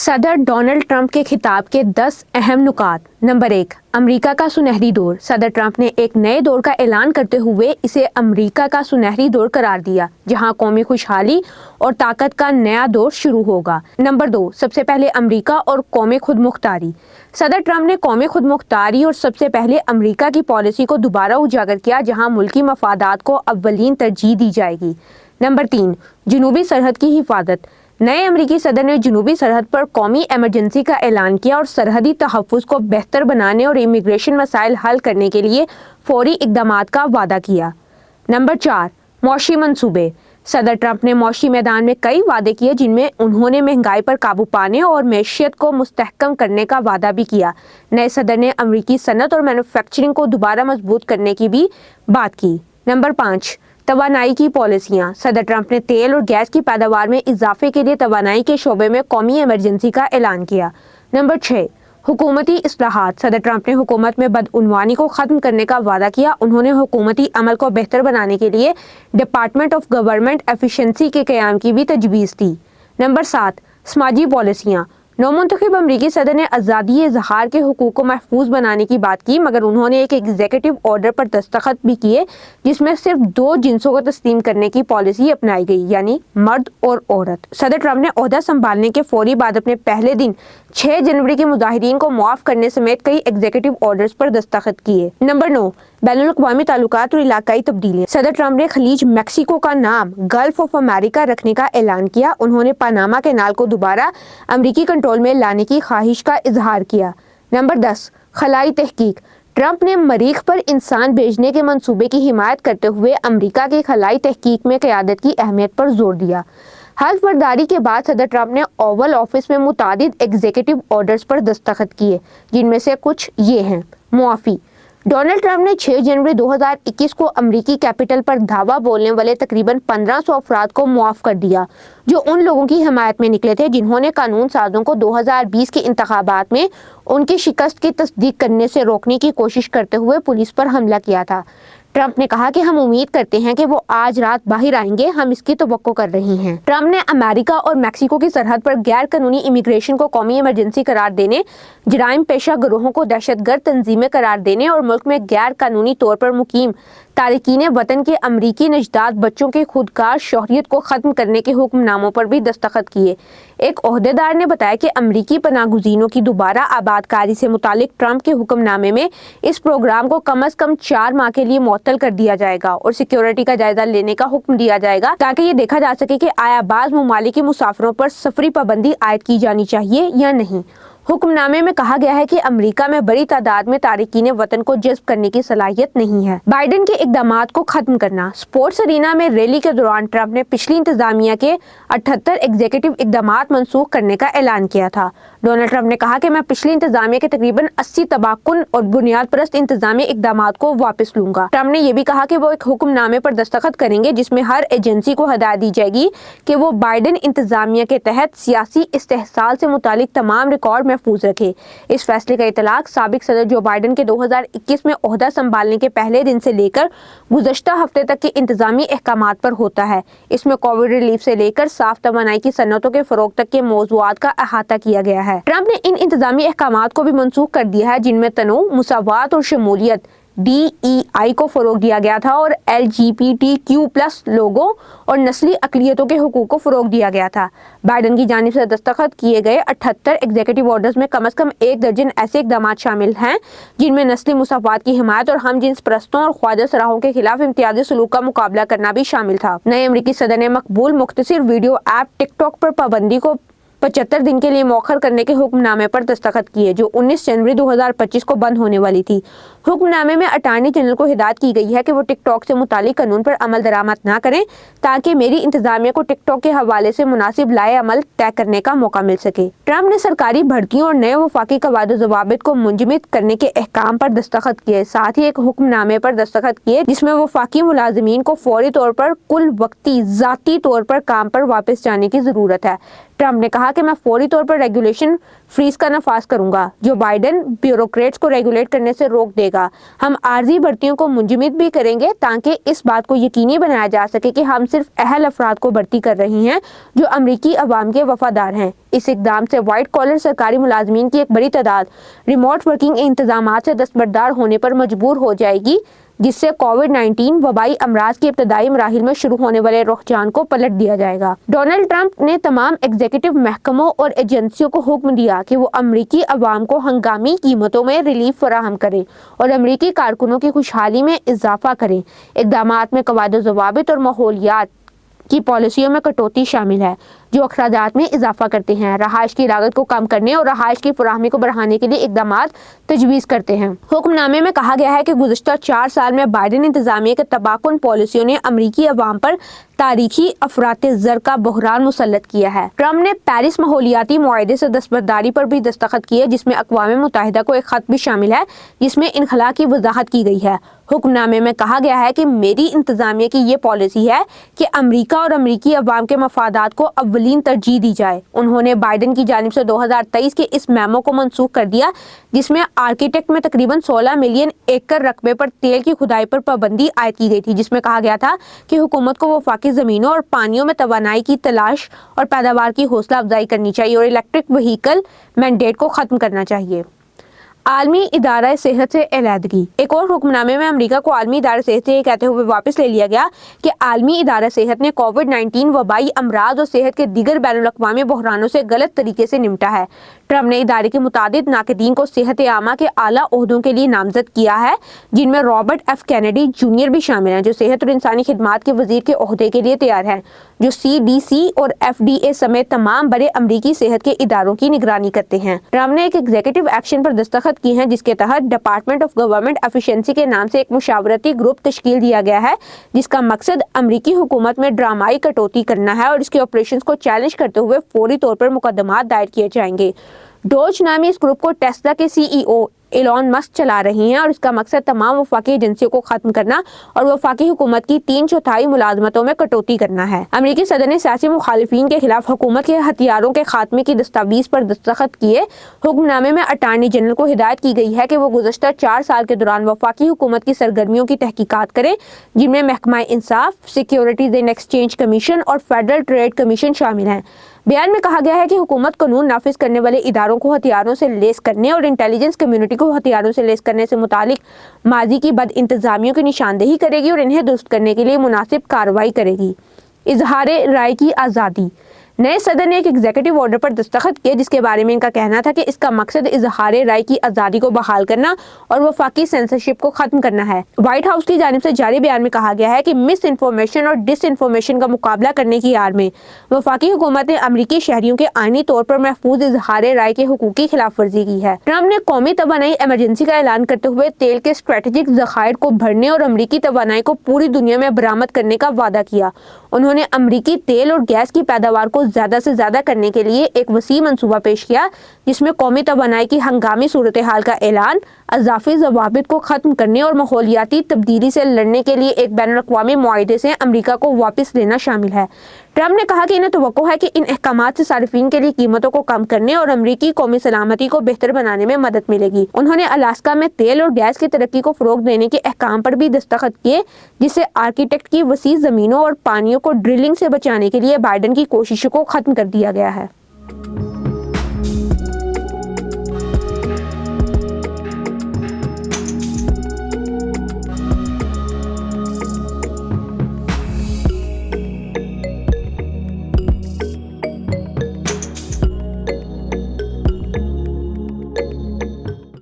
صدر Donald Trump کے خطاب کے 10 اہم نکات۔ نمبر 1، امریکہ کا سنہری دور۔ صدر ٹرمپ نے ایک نئے دور کا اعلان کرتے ہوئے اسے امریکہ کا سنہری دور قرار دیا، جہاں قومی خوشحالی اور طاقت کا نیا دور شروع ہوگا۔ نمبر 2، سب سے پہلے امریکہ اور قومی خود مختاری۔ صدر ٹرمپ نے قومی خود مختاری اور سب سے پہلے امریکہ کی پالیسی کو دوبارہ اجاگر کیا، جہاں ملکی مفادات کو اولین ترجیح دی جائے گی۔ نمبر 3، جنوبی سرحد کی حفاظت۔ نئے امریکی صدر نے جنوبی سرحد پر قومی ایمرجنسی کا اعلان کیا اور سرحدی تحفظ کو بہتر بنانے اور امیگریشن مسائل حل کرنے کے لیے فوری اقدامات کا وعدہ کیا۔ نمبر 4، معاشی منصوبے۔ صدر ٹرمپ نے معاشی میدان میں کئی وعدے کیے، جن میں انہوں نے مہنگائی پر قابو پانے اور معیشت کو مستحکم کرنے کا وعدہ بھی کیا۔ نئے صدر نے امریکی صنعت اور مینوفیکچرنگ کو دوبارہ مضبوط کرنے کی بھی بات کی۔ نمبر 5، توانائی کی پالیسیاں۔ صدر ٹرمپ نے تیل اور گیس کی پیداوار میں اضافے کے لیے توانائی کے شعبے میں قومی ایمرجنسی کا اعلان کیا۔ نمبر 6، حکومتی اصلاحات۔ صدر ٹرمپ نے حکومت میں بدعنوانی کو ختم کرنے کا وعدہ کیا۔ انہوں نے حکومتی عمل کو بہتر بنانے کے لیے ڈپارٹمنٹ آف گورنمنٹ ایفیشنسی کے قیام کی بھی تجویز دی۔ نمبر 7، سماجی پالیسیاں۔ نومنتخب امریکی صدر نے آزادی اظہار کے حقوق کو محفوظ بنانے کی بات کی، مگر انہوں نے ایک ایگزیکٹو آرڈر پر دستخط بھی کیے جس میں صرف 2 جنسوں کو تسلیم کرنے کی پالیسی اپنائی گئی، یعنی مرد اور عورت۔ صدر ٹرمپ نے عہدہ سنبھالنے کے فوری بعد اپنے پہلے دن 6 جنوری کے مظاہرین کو معاف کرنے سمیت کئی ایگزیکٹو آرڈرز پر دستخط کیے۔ نمبر 9، بین الاقوامی تعلقات اور علاقائی تبدیلیاں۔ صدر ٹرمپ نے خلیج میکسیکو کا نام گلف آف امریکہ رکھنے کا اعلان کیا۔ انہوں نے پاناما کینال کو دوبارہ امریکی کنٹرول میں لانے کی خواہش کا اظہار کیا۔ نمبر 10، خلائی تحقیق۔ ٹرمپ نے مریخ پر انسان بھیجنے کے منصوبے کی حمایت کرتے ہوئے امریکہ کی خلائی تحقیق میں قیادت کی اہمیت پر زور دیا۔ حلف برداری کے بعد صدر ٹرمپ نے اوول آفس میں متعدد ایگزیکٹو آرڈرز پر دستخط کیے، جن میں سے کچھ یہ ہیں۔ معافی۔ ڈونلڈ ٹرمپ نے 6 جنوری 2021 کو امریکی کیپٹل پر دھاوا بولنے والے تقریباً 1500 افراد کو معاف کر دیا، جو ان لوگوں کی حمایت میں نکلے تھے جنہوں نے قانون سازوں کو 2020 کے انتخابات میں ان کی شکست کی تصدیق کرنے سے روکنے کی کوشش کرتے ہوئے پولیس پر حملہ کیا تھا۔ ٹرمپ نے کہا کہ ہم امید کرتے ہیں کہ وہ آج رات باہر آئیں گے، ہم اس کی توقع کر رہے ہیں۔ ٹرمپ نے امریکہ اور میکسیکو کی سرحد پر غیر قانونی امیگریشن کو قومی ایمرجنسی قرار دینے، جرائم پیشہ گروہوں کو دہشت گرد تنظیمیں قرار دینے اور ملک میں غیر قانونی طور پر مقیم تارکین وطن کے امریکی نژاد بچوں کے خودکار شہریت کو ختم کرنے کے حکم ناموں پر بھی دستخط کیے۔ ایک عہدیدار نے بتایا کہ امریکی پناہ گزینوں کی دوبارہ آباد کاری سے متعلق ٹرمپ کے حکم نامے میں اس پروگرام کو کم از کم 4 ماہ کے لیے معطل کر دیا جائے گا اور سیکیورٹی کا جائزہ لینے کا حکم دیا جائے گا تاکہ یہ دیکھا جا سکے کہ آیا بعض ممالک کے مسافروں پر سفری پابندی عائد کی جانی چاہیے یا نہیں۔ حکم نامے میں کہا گیا ہے کہ امریکہ میں بڑی تعداد میں تارکین وطن کو جذب کرنے کی صلاحیت نہیں ہے۔ بائیڈن کے اقدامات کو ختم کرنا۔ سپورٹس ارینا میں ریلی کے دوران ٹرمپ نے پچھلی انتظامیہ کے 78 ایگزیکٹو اقدامات منسوخ کرنے کا اعلان کیا تھا۔ ڈونلڈ ٹرمپ نے کہا کہ میں پچھلی انتظامیہ کے تقریباً 80 تباہ کن اور بنیاد پرست انتظامی اقدامات کو واپس لوں گا۔ ٹرمپ نے یہ بھی کہا کہ وہ ایک حکم نامے پر دستخط کریں گے جس میں ہر ایجنسی کو ہدایت دی جائے گی کہ وہ بائیڈن انتظامیہ کے تحت سیاسی استحصال سے متعلق تمام ریکارڈ محفوظ رکھے۔ اس فیصلے کا اطلاق سابق صدر جو بائیڈن کے 2021 میں عہدہ سنبھالنے کے پہلے دن سے لے کر گزشتہ ہفتے تک کے انتظامی احکامات پر ہوتا ہے۔ اس میں کووڈ ریلیف سے لے کر صاف توانائی کی صنعتوں کے فروغ تک کے موضوعات کا احاطہ کیا گیا ہے۔ ٹرمپ نے ان انتظامی احکامات کو بھی منسوخ کر دیا ہے جن میں تنوع، مساوات اور شمولیت DEI کو فروغ دیا گیا تھا اور LGBTQ+ لوگوں اور نسلی اقلیتوں کے حقوق کو فروغ دیا گیا تھا۔ بائیڈن کی جانب سے دستخط کیے گئے 78 ایگزیکٹو آرڈرز میں کم از کم 1 درجن ایسے اقدامات شامل ہیں جن میں نسلی مساوات کی حمایت اور ہم جنس پرستوں اور خواجہ سراہوں کے خلاف امتیازی سلوک کا مقابلہ کرنا بھی شامل تھا۔ نئے امریکی صدر نے مقبول مختصر ویڈیو ایپ ٹک ٹاک پر پابندی کو 75 دن کے لیے مؤخر کرنے کے حکم نامے پر دستخط کیے، جو 19 جنوری 2025 کو بند ہونے والی تھی۔ حکم نامے میں اٹارنی جنرل کو ہدایت کی گئی ہے کہ وہ ٹک ٹاک سے متعلق قانون پر عمل درآمد نہ کریں تاکہ میری انتظامیہ کو ٹک ٹاک کے حوالے سے مناسب لائحہ عمل طے کرنے کا موقع مل سکے۔ ٹرمپ نے سرکاری بھرتیوں اور نئے وفاقی قواعد و ضوابط کو منجمد کرنے کے احکام پر دستخط کیے، ساتھ ہی ایک حکم نامے پر دستخط کیے جس میں وفاقی ملازمین کو فوری طور پر کل وقتی ذاتی طور پر کام پر واپس جانے کی ضرورت ہے۔ ٹرمپ نے کہا کہ میں فوری طور پر ریگولیشن فریز کا نفاذ کروں گا جو بائیڈن بیوروکریٹس کو ریگولیٹ کرنے سے روک دے گا۔ ہم عارضی بھرتیوں کو منجمد بھی کریں گے تاکہ اس بات کو یقینی بنایا جا سکے کہ ہم صرف اہل افراد کو بھرتی کر رہے ہیں جو امریکی عوام کے وفادار ہیں۔ اس اقدام سے وائٹ کالر سرکاری ملازمین کی ایک بڑی تعداد ریموٹ ورکنگ انتظامات سے دستبردار ہونے پر مجبور ہو جائے گی، جس سے کووڈ-19 وبائی امراض کے ابتدائی مراحل میں شروع ہونے والے رجحان کو پلٹ دیا جائے گا۔ ڈونلڈ ٹرمپ نے تمام ایگزیکٹو محکموں اور ایجنسیوں کو حکم دیا کہ وہ امریکی عوام کو ہنگامی قیمتوں میں ریلیف فراہم کریں اور امریکی کارکنوں کی خوشحالی میں اضافہ کریں۔ اقدامات میں قواعد و ضوابط اور ماحولیات کی پالیسیوں میں کٹوتی شامل ہے جو اخراجات میں اضافہ کرتے ہیں، رہائش کی لاگت کو کم کرنے اور رہائش کی فراہمی کو بڑھانے کے لیے اقدامات تجویز کرتے ہیں۔ حکم نامے میں کہا گیا ہے کہ گزشتہ 4 سال میں بائیڈن انتظامیہ کے تباہ کن پالیسیوں نے امریکی عوام پر تاریخی افراط زر کا بحران مسلط کیا ہے۔ ٹرمپ نے پیرس ماحولیاتی معاہدے سے دستبرداری پر بھی دستخط کیے جس میں اقوام متحدہ کو ایک خط بھی شامل ہے جس میں انخلا کی وضاحت کی گئی ہے۔ حکم نامے میں کہا گیا ہے کہ میری انتظامیہ کی یہ پالیسی ہے کہ امریکہ اور امریکی عوام کے مفادات کو اولین ترجیح دی جائے۔ انہوں نے بائیڈن کی جانب سے 2023 کے اس میمو کو منسوخ کر دیا جس میں آرکٹک میں تقریباً 16 ملین ایکڑ رقبے پر تیل کی کھدائی پر پابندی عائد کی گئی تھی، جس میں کہا گیا تھا کہ حکومت کو وفاقی زمینوں اور پانیوں میں توانائی کی تلاش اور پیداوار کی حوصلہ افزائی کرنی چاہیے اور الیکٹرک وہیکل مینڈیٹ کو ختم کرنا چاہیے۔ عالمی ادارہ صحت سے علیحدگی۔ ایک اور حکم نامے میں امریکہ کو عالمی ادارہ صحت سے یہ کہتے ہوئے واپس لے لیا گیا کہ عالمی ادارہ صحت نے کووڈ-19 وبائی امراض اور صحت کے دیگر بین الاقوامی بحرانوں سے غلط طریقے سے نمٹا ہے۔ ٹرمپ نے ادارے کے متعدد ناقدین کو صحت عامہ کے اعلیٰ عہدوں کے لیے نامزد کیا ہے جن میں رابرٹ ایف کینیڈی جونیئر بھی شامل ہیں جو صحت اور انسانی خدمات کے وزیر کے عہدے کے لیے تیار ہیں، جو CDC اور FDA سمیت تمام بڑے امریکی صحت کے اداروں کی نگرانی کرتے ہیں۔ ٹرمپ نے ایک ایگزیکٹو ایکشن پر دستخط کی ہیں جس کے تحت ڈپارٹمنٹ آف گورنمنٹ ایفیشنسی کے نام سے ایک مشاورتی گروپ تشکیل دیا گیا ہے جس کا مقصد امریکی حکومت میں ڈرامائی کٹوتی کرنا ہے اور اس کے آپریشنز کو چیلنج کرتے ہوئے فوری طور پر مقدمات دائر کیے جائیں گے۔ ڈوج نامی اس گروپ کو ٹیسلا کے CEO ایلون مسک چلا رہی ہیں اور اس کا مقصد تمام وفاقی ایجنسیوں کو ختم کرنا اور وفاقی حکومت کی 3/4 ملازمتوں میں کٹوتی کرنا ہے۔ امریکی صدر نے سیاسی مخالفین کے خلاف حکومت کے ہتھیاروں کے خاتمے کی دستاویز پر دستخط کیے۔ حکم نامے میں اٹارنی جنرل کو ہدایت کی گئی ہے کہ وہ گزشتہ 4 سال کے دوران وفاقی حکومت کی سرگرمیوں کی تحقیقات کریں جن میں محکمہ انصاف، سیکیورٹیز اینڈ ایکسچینج کمیشن اور فیڈرل ٹریڈ کمیشن شامل ہیں۔ بیان میں کہا گیا ہے کہ حکومت قانون نافذ کرنے والے اداروں کو ہتھیاروں سے لیس کرنے اور انٹیلیجنس کمیونٹی کو ہتھیاروں سے لیس کرنے سے متعلق ماضی کی بد انتظامیوں کی نشاندہی کرے گی اور انہیں درست کرنے کے لیے مناسب کارروائی کرے گی۔ اظہار رائے کی آزادی۔ نئے صدر نے ایک ایگزیکٹو آرڈر پر دستخط کیے جس کے بارے میں ان کا کہنا تھا کہ اس کا مقصد اظہار رائے کی آزادی کو بحال کرنا اور وفاقی سینسرشپ کو ختم کرنا ہے۔ وائٹ ہاؤس کی جانب سے جاری بیان میں کہا گیا ہے کہ مس انفارمیشن اور ڈس انفارمیشن کا مقابلہ کرنے کی آڑ میں وفاقی حکومت نے امریکی شہریوں کے آئینی طور پر محفوظ اظہار رائے کے حقوق کی خلاف ورزی کی ہے۔ ٹرمپ نے قومی توانائی ایمرجنسی کا اعلان کرتے ہوئے تیل کے اسٹریٹجک ذخائر کو بھرنے اور امریکی توانائی کو پوری دنیا میں برآمد کرنے کا وعدہ کیا۔ انہوں نے امریکی تیل اور گیس کی پیداوار کو زیادہ سے زیادہ کرنے کے لیے ایک وسیع منصوبہ پیش کیا جس میں قومی توانائی کی ہنگامی صورتحال کا اعلان، اضافی ضوابط کو ختم کرنے اور ماحولیاتی تبدیلی سے لڑنے کے لیے ایک بین الاقوامی معاہدے سے امریکہ کو واپس لینا شامل ہے۔ ٹرمپ نے کہا کہ انہیں توقع ہے کہ ان احکامات سے صارفین کے لیے قیمتوں کو کم کرنے اور امریکی قومی سلامتی کو بہتر بنانے میں مدد ملے گی۔ انہوں نے الاسکا میں تیل اور گیس کی ترقی کو فروغ دینے کے احکام پر بھی دستخط کیے جس سے آرکٹک کی وسیع زمینوں اور پانیوں کو ڈرلنگ سے بچانے کے لیے بائیڈن کی کوششوں کو ختم کر دیا گیا ہے۔